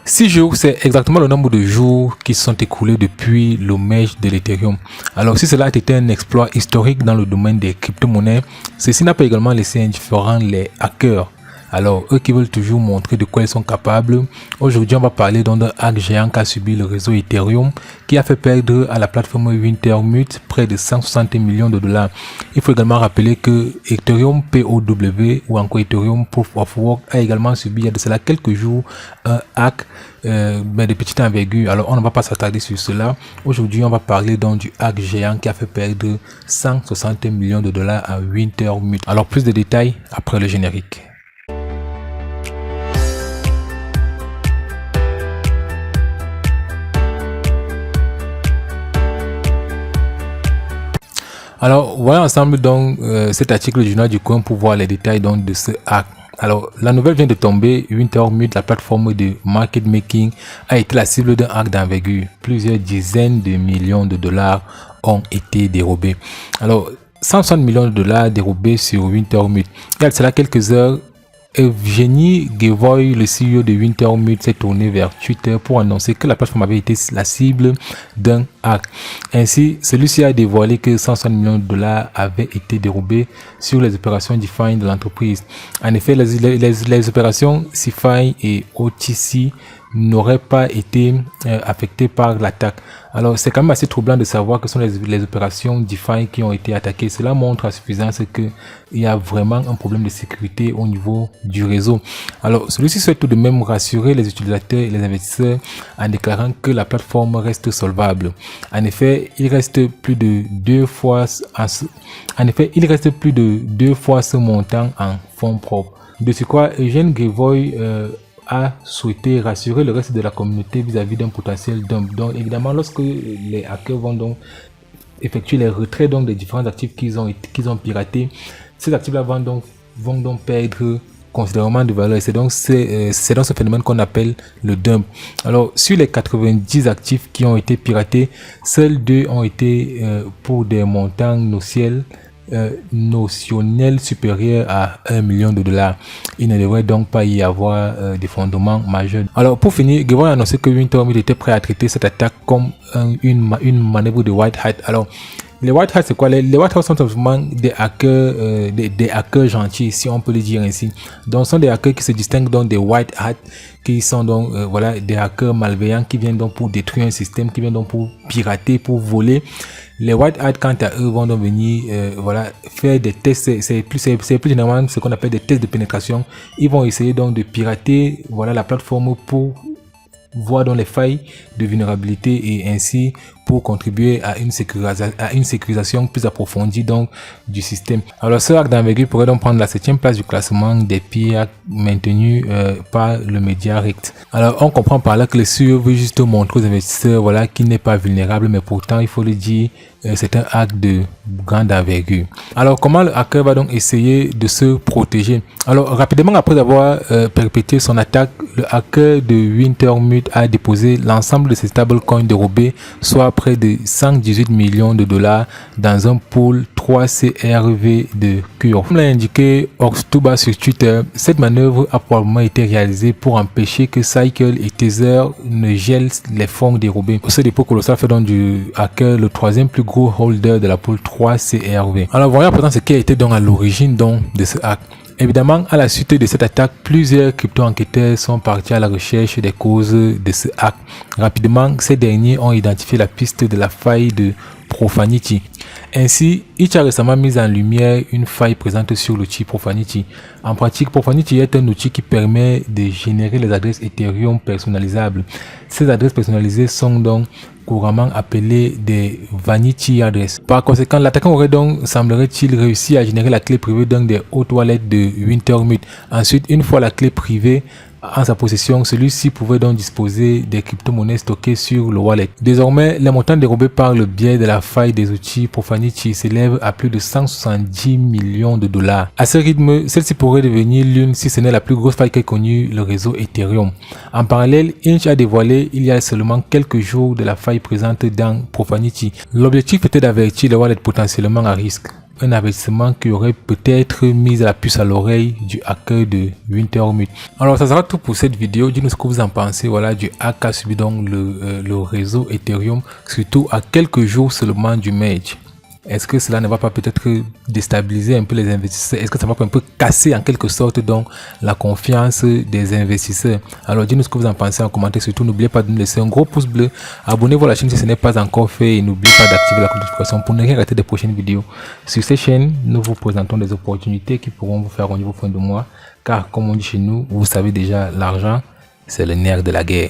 6 jours, c'est exactement le nombre de jours qui sont écoulés depuis le merge de l'Ethereum. Alors, si cela a été un exploit historique dans le domaine des crypto-monnaies, ceci n'a pas également laissé indifférents les hackers. Alors, eux qui veulent toujours montrer de quoi ils sont capables, aujourd'hui on va parler d'un hack géant qu'a subi le réseau Ethereum qui a fait perdre à la plateforme Wintermute près de 160 millions de dollars. Il faut également rappeler que Ethereum POW ou encore Ethereum Proof of Work a également subi il y a de cela quelques jours un hack de petite envergure. Alors on ne va pas s'attarder sur cela. Aujourd'hui on va parler donc du hack géant qui a fait perdre 160 millions de dollars à Wintermute. Alors plus de détails après le générique. Alors, voilà ensemble donc cet article du journal du coin pour voir les détails donc de ce hack. Alors, la nouvelle vient de tomber. Wintermute, la plateforme de market making, a été la cible d'un hack d'envergure. Plusieurs dizaines de millions de dollars ont été dérobés. Alors, 160 millions de dollars dérobés sur Wintermute. Il y a de cela quelques heures, Evgeny Gevoy, le CEO de Wintermute, s'est tourné vers Twitter pour annoncer que la plateforme avait été la cible d'un hack. Ainsi, celui-ci a dévoilé que 160 millions de dollars avaient été dérobés sur les opérations DeFi de l'entreprise. En effet, les opérations CeFi et OTC n'auraient pas été affectées par l'attaque. Alors, c'est quand même assez troublant de savoir que ce sont les opérations DeFi qui ont été attaquées. Cela montre à suffisance qu'il y a vraiment un problème de sécurité au niveau du réseau. Alors, celui-ci souhaite tout de même rassurer les utilisateurs et les investisseurs en déclarant que la plateforme reste solvable. En effet, il reste plus de deux fois ce montant en fonds propres. De ce quoi, Eugène Gevoy a souhaité rassurer le reste de la communauté vis-à-vis d'un potentiel dump. Donc évidemment, lorsque les hackers vont donc effectuer les retraits donc des différents actifs qu'ils ont piratés, ces actifs-là vont donc perdre considérablement de valeur. C'est donc ce phénomène qu'on appelle le dump. Alors sur les 90 actifs qui ont été piratés, seuls 2 ont été pour des montants notionnel supérieur à 1 million de dollars. Il ne devrait donc pas y avoir des fondements majeurs. Alors pour finir, Gevoy a annoncé que Wintermute était prêt à traiter cette attaque comme une manœuvre de white hat. Alors les white hats, c'est quoi? Les white hats sont simplement des hackers, des hackers gentils, si on peut le dire ainsi. Donc, ce sont des hackers qui se distinguent donc des white hats, qui sont donc voilà, des hackers malveillants qui viennent donc pour détruire un système, qui viennent donc pour pirater, pour voler. Les white hats, quant à eux, vont donc venir voilà, faire des tests. C'est plus généralement ce qu'on appelle des tests de pénétration. Ils vont essayer donc de pirater voilà, la plateforme pour voir dans les failles de vulnérabilité et ainsi pour contribuer à une sécurisation plus approfondie donc du système. Alors ce hack d'envergure pourrait donc prendre la 7e place du classement des pires hacks maintenus par le média Richt. Alors on comprend par là que le CEO veut juste montrer aux investisseurs voilà qu'il n'est pas vulnérable, mais pourtant il faut le dire, c'est un hack de grande envergure. Alors comment le hacker va donc essayer de se protéger? Alors rapidement après avoir perpétré son attaque, le hacker de Wintermute a déposé l'ensemble de ses stablecoins dérobés, soit près de 118 millions de dollars dans un pool 3CRV de Cure. Comme l'a indiqué Oxtuba sur Twitter, cette manœuvre a probablement été réalisée pour empêcher que Cycle et Tether ne gèlent les fonds dérobés. Ce dépôt colossal fait donc du hacker le 3e plus gros holder de la pool 3CRV. Alors voyons à présent ce qui a été donc à l'origine donc de ce hack. Évidemment, à la suite de cette attaque, plusieurs crypto-enquêteurs sont partis à la recherche des causes de ce hack. Rapidement, ces derniers ont identifié la piste de la faille de Profanity. Ainsi, Itch a récemment mis en lumière une faille présente sur l'outil Profanity. En pratique, Profanity est un outil qui permet de générer les adresses Ethereum personnalisables. Ces adresses personnalisées sont donc couramment appelées des vanity addresses. Par conséquent, l'attaquant aurait donc, semblerait-il, réussi à générer la clé privée d'un des hot wallets de Wintermute. Ensuite, une fois la clé privée en sa possession, celui-ci pouvait donc disposer des crypto-monnaies stockées sur le wallet. Désormais, les montants dérobés par le biais de la faille des outils Profanity s'élèvent à plus de 170 millions de dollars. À ce rythme, celle-ci pourrait devenir l'une, si ce n'est la plus grosse faille qu'ait connue le réseau Ethereum. En parallèle, Inch a dévoilé il y a seulement quelques jours de la faille présente dans Profanity. L'objectif était d'avertir les wallets potentiellement à risque. un investissement qui aurait peut-être mis la puce à l'oreille du hacker de Wintermute. Alors ça sera tout pour cette vidéo. Dites-nous ce que vous en pensez, voilà, du hack qu'a subi donc le réseau Ethereum, surtout à quelques jours seulement du merge. Est-ce que cela ne va pas peut-être déstabiliser un peu les investisseurs? Est-ce que ça va pas un peu casser en quelque sorte donc la confiance des investisseurs? Alors dites-nous ce que vous en pensez en commentaire. Surtout n'oubliez pas de nous laisser un gros pouce bleu. Abonnez-vous à la chaîne si ce n'est pas encore fait et n'oubliez pas d'activer la notification pour ne rien rater des prochaines vidéos. Sur cette chaîne, nous vous présentons des opportunités qui pourront vous faire gagner vos fins de mois. Car comme on dit chez nous, vous savez déjà, l'argent, c'est le nerf de la guerre.